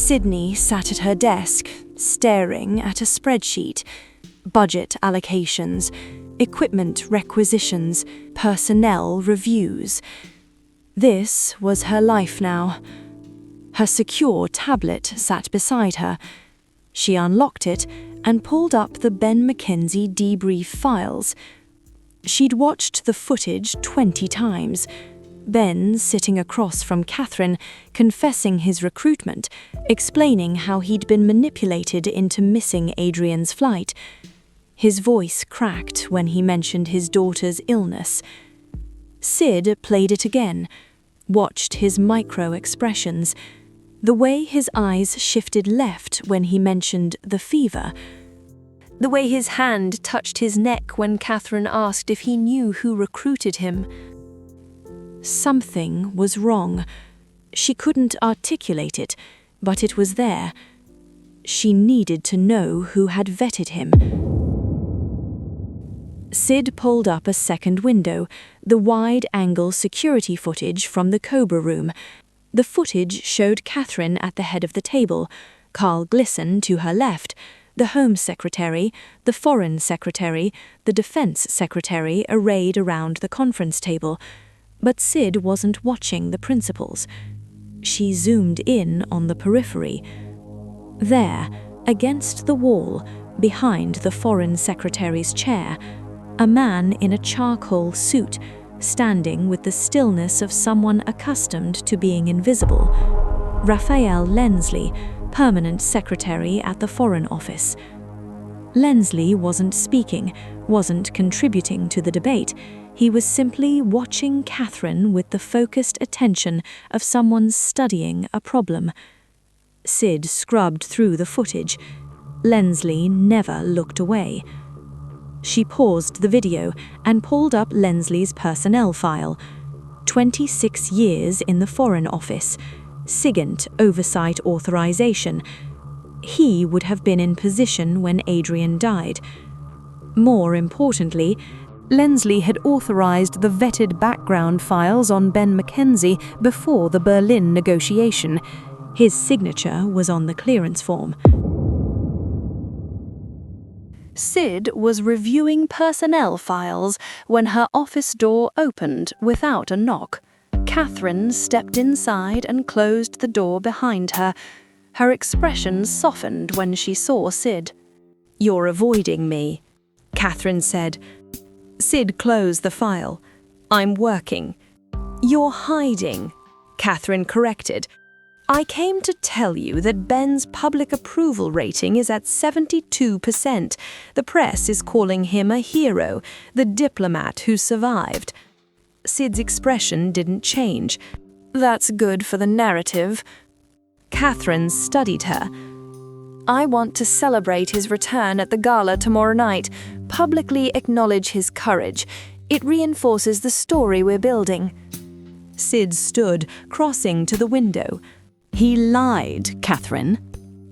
Sidney sat at her desk, staring at a spreadsheet. Budget allocations, equipment requisitions, personnel reviews. This was her life now. Her secure tablet sat beside her. She unlocked it and pulled up the Ben Mackenzie debrief files. She'd watched the footage 20 times. Ben sitting across from Catherine, confessing his recruitment, explaining how he'd been manipulated into missing Adrian's flight. His voice cracked when he mentioned his daughter's illness. Sid played it again, watched his micro-expressions, the way his eyes shifted left when he mentioned the fever, the way his hand touched his neck when Catherine asked if he knew who recruited him. Something was wrong. She couldn't articulate it, but it was there. She needed to know who had vetted him. Sid pulled up a second window, the wide-angle security footage from the Cobra room. The footage showed Catherine at the head of the table, Carl Glisson to her left, the Home Secretary, the Foreign Secretary, the Defense Secretary arrayed around the conference table. But Sid wasn't watching the principals. She zoomed in on the periphery. There, against the wall, behind the Foreign Secretary's chair, a man in a charcoal suit, standing with the stillness of someone accustomed to being invisible. Raphael Lensley, Permanent Secretary at the Foreign Office. Lensley wasn't speaking, wasn't contributing to the debate. He was simply watching Catherine with the focused attention of someone studying a problem. Sid scrubbed through the footage. Lensley never looked away. She paused the video and pulled up Lensley's personnel file. 26 years in the Foreign Office. SIGINT Oversight Authorization. He would have been in position when Adrian died. More importantly, Lensley had authorized the vetted background files on Ben Mackenzie before the Berlin negotiation. His signature was on the clearance form. Sid was reviewing personnel files when her office door opened without a knock. Catherine stepped inside and closed the door behind her. Her expression softened when she saw Sid. "You're avoiding me," Catherine said. Sid closed the file. "I'm working." "You're hiding," Catherine corrected. "I came to tell you that Ben's public approval rating is at 72%. The press is calling him a hero, the diplomat who survived." Sid's expression didn't change. "That's good for the narrative." Catherine studied her. "I want to celebrate his return at the gala tomorrow night, publicly acknowledge his courage. It reinforces the story we're building." Sid stood, crossing to the window. "He lied, Catherine."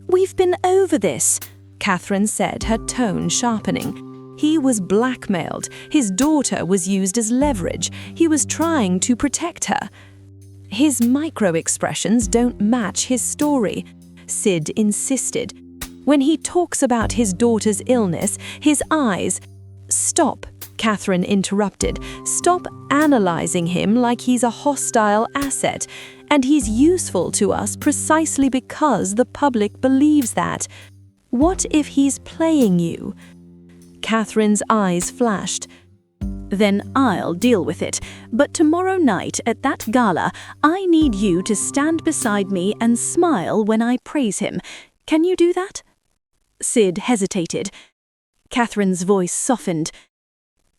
"We've been over this," Catherine said, her tone sharpening. "He was blackmailed. His daughter was used as leverage. He was trying to protect her." "His micro-expressions don't match his story," Sid insisted. "When he talks about his daughter's illness, his eyes—" "Stop," Catherine interrupted. "Stop analyzing him like he's a hostile asset. And he's useful to us precisely because the public believes that. What if he's playing you?" Catherine's eyes flashed. "Then I'll deal with it. But tomorrow night at that gala, I need you to stand beside me and smile when I praise him. Can you do that?" Sid hesitated. Catherine's voice softened.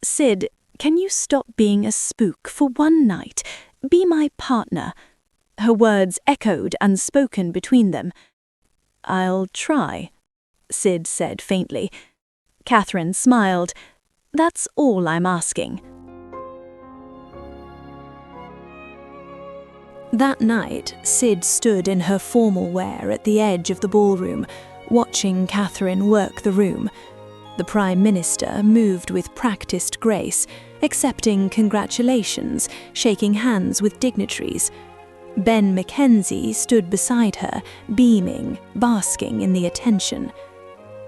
"Sid, can you stop being a spook for one night? Be my partner." Her words echoed unspoken between them. "I'll try," Sid said faintly. Catherine smiled. "That's all I'm asking." That night, Sid stood in her formal wear at the edge of the ballroom, watching Catherine work the room. The Prime Minister moved with practiced grace, accepting congratulations, shaking hands with dignitaries. Ben Mackenzie stood beside her, beaming, basking in the attention.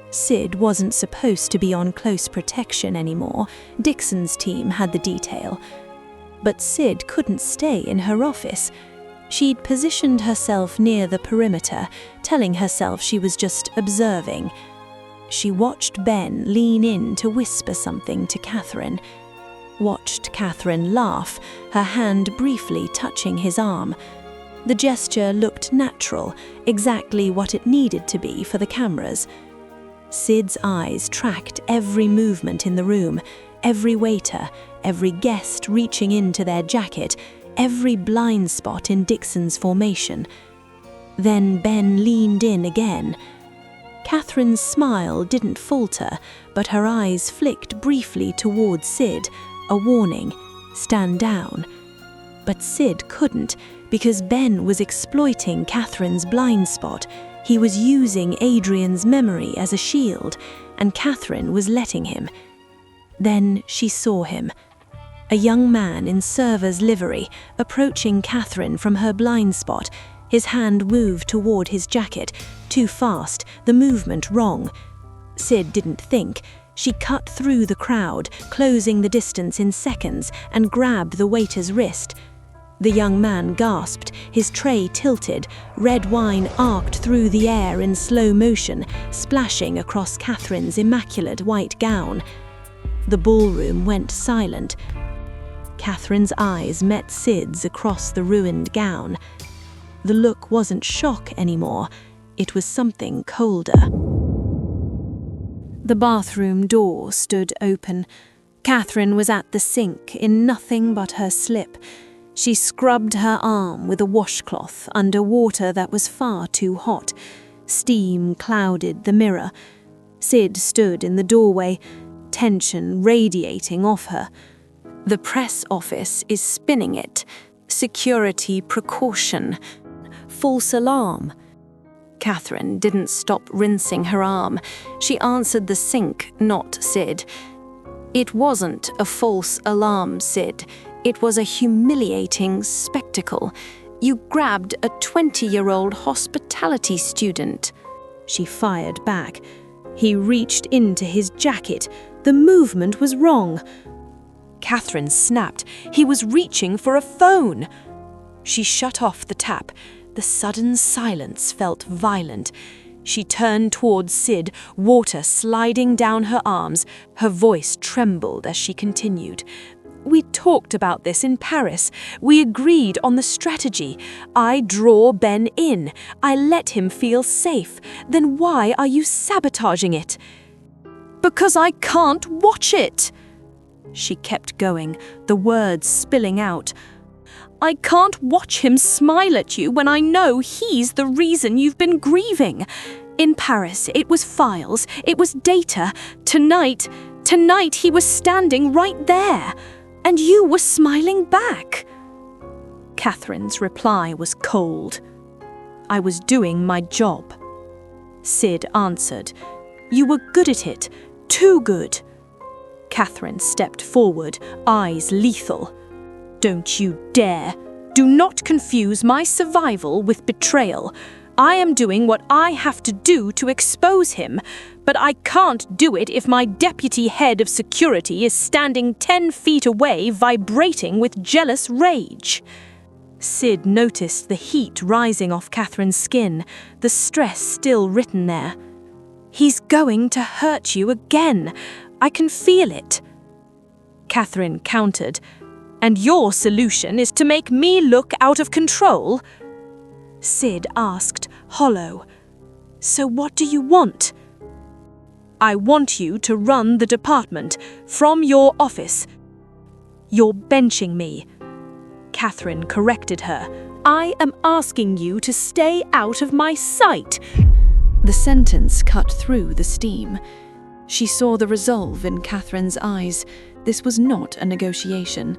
Sid wasn't supposed to be on close protection anymore. Dixon's team had the detail. But Sid couldn't stay in her office. She'd positioned herself near the perimeter, telling herself she was just observing. She watched Ben lean in to whisper something to Catherine. Watched Catherine laugh, her hand briefly touching his arm. The gesture looked natural, exactly what it needed to be for the cameras. Sid's eyes tracked every movement in the room, every waiter, every guest reaching into their jacket, every blind spot in Dixon's formation. Then Ben leaned in again. Catherine's smile didn't falter, but her eyes flicked briefly towards Sid, a warning, stand down. But Sid couldn't, because Ben was exploiting Catherine's blind spot. He was using Adrian's memory as a shield, and Catherine was letting him. Then she saw him. A young man in server's livery, approaching Catherine from her blind spot. His hand moved toward his jacket. Too fast, the movement wrong. Sid didn't think. She cut through the crowd, closing the distance in seconds, and grabbed the waiter's wrist. The young man gasped, his tray tilted, red wine arced through the air in slow motion, splashing across Catherine's immaculate white gown. The ballroom went silent. Catherine's eyes met Sid's across the ruined gown. The look wasn't shock anymore, it was something colder. The bathroom door stood open. Catherine was at the sink in nothing but her slip. She scrubbed her arm with a washcloth under water that was far too hot. Steam clouded the mirror. Sid stood in the doorway, tension radiating off her. The press office is spinning it. Security precaution. False alarm. Catherine didn't stop rinsing her arm. She answered the sink, not Sid. It wasn't a false alarm, Sid. It was a humiliating spectacle. You grabbed a 20-year-old hospitality student. She fired back. He reached into his jacket. The movement was wrong. Catherine snapped. He was reaching for a phone. She shut off the tap. The sudden silence felt violent. She turned towards Sid, water sliding down her arms. Her voice trembled as she continued. We talked about this in Paris. We agreed on the strategy. I draw Ben in. I let him feel safe. Then why are you sabotaging it? Because I can't watch it. She kept going, the words spilling out. I can't watch him smile at you when I know he's the reason you've been grieving. In Paris, it was files, it was data. Tonight he was standing right there, and you were smiling back. Catherine's reply was cold. I was doing my job. Sid answered. You were good at it, too good. Catherine stepped forward, eyes lethal. Don't you dare. Do not confuse my survival with betrayal. I am doing what I have to do to expose him, but I can't do it if my deputy head of security is standing 10 feet away, vibrating with jealous rage. Sid noticed the heat rising off Catherine's skin, the stress still written there. He's going to hurt you again. I can feel it. Catherine countered. And your solution is to make me look out of control? Sid asked, hollow. So what do you want? I want you to run the department from your office. You're benching me. Catherine corrected her. I am asking you to stay out of my sight. The sentence cut through the steam. She saw the resolve in Catherine's eyes. This was not a negotiation.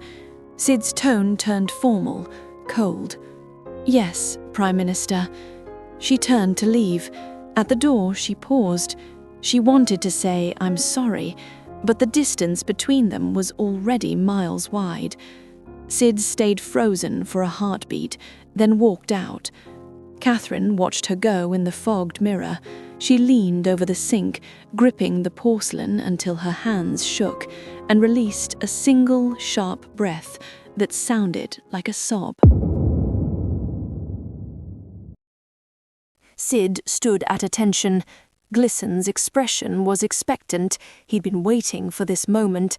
Sid's tone turned formal, cold. Yes, Prime Minister. She turned to leave. At the door, she paused. She wanted to say, I'm sorry, but the distance between them was already miles wide. Sid stayed frozen for a heartbeat, then walked out. Catherine watched her go in the fogged mirror. She leaned over the sink, gripping the porcelain until her hands shook, and released a single sharp breath that sounded like a sob. Sid stood at attention. Glissen's expression was expectant. He'd been waiting for this moment.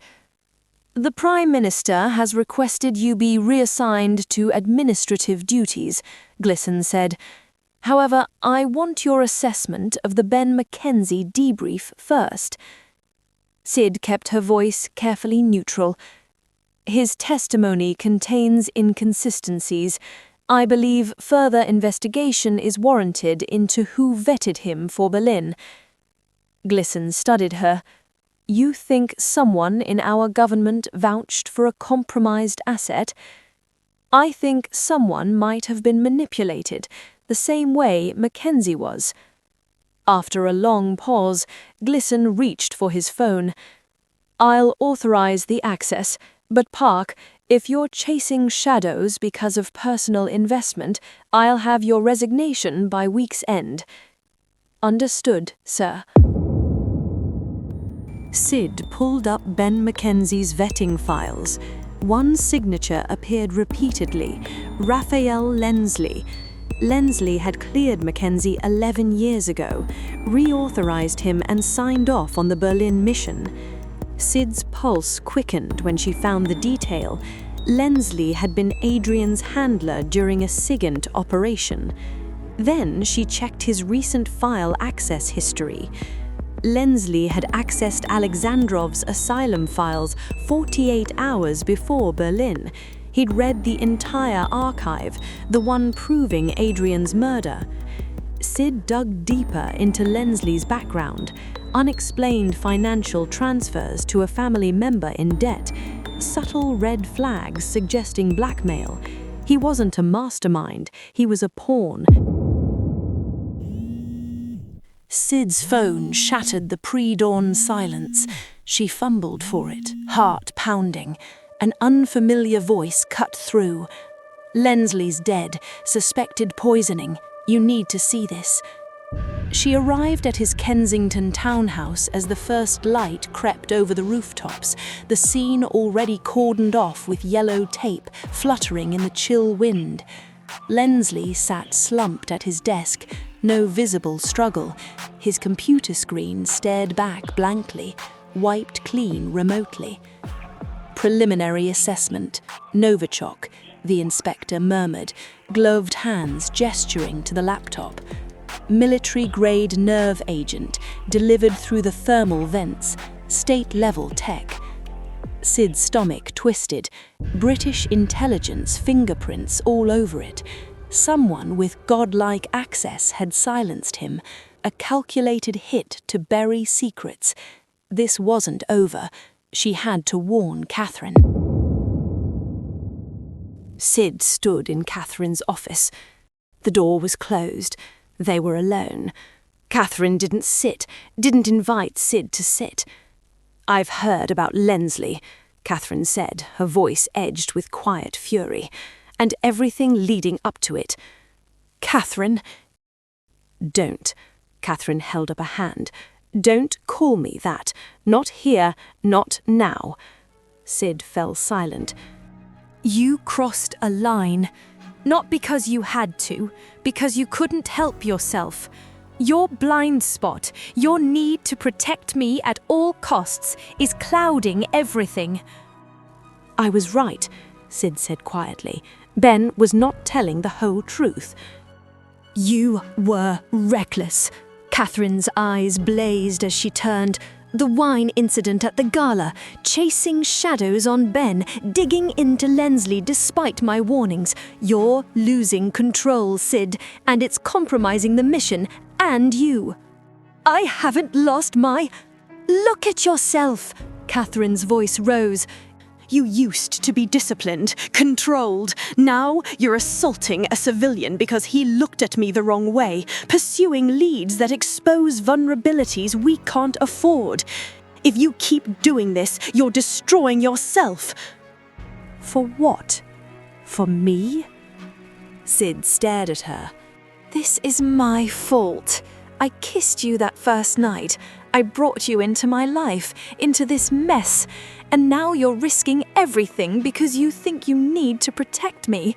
"The Prime Minister has requested you be reassigned to administrative duties," Glissen said. "However, I want your assessment of the Ben Mackenzie debrief first." Sid kept her voice carefully neutral. "His testimony contains inconsistencies. I believe further investigation is warranted into who vetted him for Berlin." Glissen studied her. "You think someone in our government vouched for a compromised asset? I think someone might have been manipulated, the same way Mackenzie was." After a long pause, Glissen reached for his phone. "I'll authorize the access, but Park, if you're chasing shadows because of personal investment, I'll have your resignation by week's end." "Understood, sir." Sid pulled up Ben Mackenzie's vetting files. One signature appeared repeatedly: Raphael Lensley. Lensley had cleared Mackenzie 11 years ago, reauthorized him and signed off on the Berlin mission. Sid's pulse quickened when she found the detail. Lensley had been Adrian's handler during a SIGINT operation. Then she checked his recent file access history. Lensley had accessed Alexandrov's asylum files 48 hours before Berlin. He'd read the entire archive, the one proving Adrian's murder. Sid dug deeper into Lensley's background. Unexplained financial transfers to a family member in debt. Subtle red flags suggesting blackmail. He wasn't a mastermind, he was a pawn. Sid's phone shattered the pre-dawn silence. She fumbled for it, heart pounding. An unfamiliar voice cut through. "Lensley's dead, suspected poisoning. You need to see this." She arrived at his Kensington townhouse as the first light crept over the rooftops, the scene already cordoned off with yellow tape fluttering in the chill wind. Lensley sat slumped at his desk, no visible struggle. His computer screen stared back blankly, wiped clean remotely. "Preliminary assessment. Novichok," the inspector murmured, gloved hands gesturing to the laptop. "Military-grade nerve agent, delivered through the thermal vents. State-level tech." Sid's stomach twisted. British intelligence fingerprints all over it. Someone with godlike access had silenced him. A calculated hit to bury secrets. This wasn't over. She had to warn Catherine. Sid stood in Catherine's office. The door was closed. They were alone. Catherine didn't invite Sid to sit. "I've heard about Lensley," Catherine said, her voice edged with quiet fury, "and everything leading up to it." "Catherine!" "Don't." Catherine held up a hand. "Don't call me that. Not here, not now." Sid fell silent. "You crossed a line. Not because you had to, because you couldn't help yourself. Your blind spot, your need to protect me at all costs, is clouding everything." "I was right," Sid said quietly. "Ben was not telling the whole truth." "You were reckless." Catherine's eyes blazed as she turned. "The wine incident at the gala, chasing shadows on Ben, digging into Lensley despite my warnings. You're losing control, Sid, and it's compromising the mission and you." "I haven't lost my—" "Look at yourself!" Catherine's voice rose. "You used to be disciplined, controlled. Now you're assaulting a civilian because he looked at me the wrong way, pursuing leads that expose vulnerabilities we can't afford. If you keep doing this, you're destroying yourself." For what? For me? Sid stared at her. This is my fault. I kissed you that first night. I brought you into my life, into this mess. And now you're risking everything because you think you need to protect me,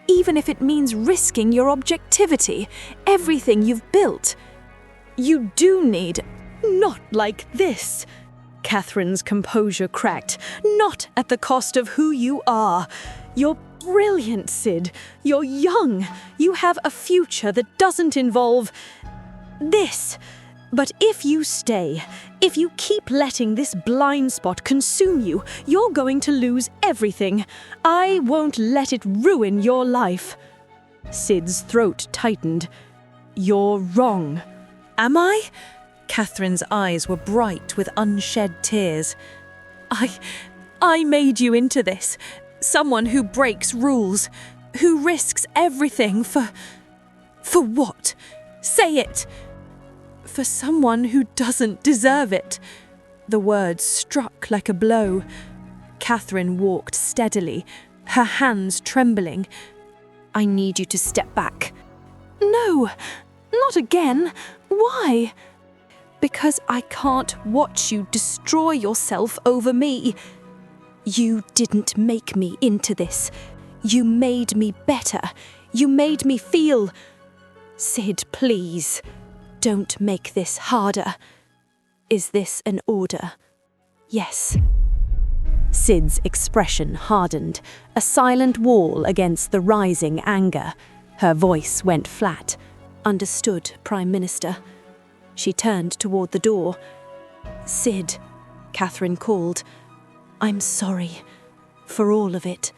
even if it means risking your objectivity, everything you've built. You do need... Not like this. Catherine's composure cracked. Not at the cost of who you are. You're brilliant, Sid. You're young. You have a future that doesn't involve this. But if you stay, if you keep letting this blind spot consume you, you're going to lose everything. I won't let it ruin your life. Sid's throat tightened. You're wrong. Am I? Catherine's eyes were bright with unshed tears. I made you into this. Someone who breaks rules, who risks everything for what? Say it! For someone who doesn't deserve it. The words struck like a blow. Catherine walked steadily, her hands trembling. I need you to step back. No, not again. Why? Because I can't watch you destroy yourself over me. You didn't make me into this. You made me better. You made me feel... Sid, please, don't make this harder. Is this an order? Yes. Sid's expression hardened, a silent wall against the rising anger. Her voice went flat. Understood, Prime Minister. She turned toward the door. Sid, Catherine called. I'm sorry for all of it.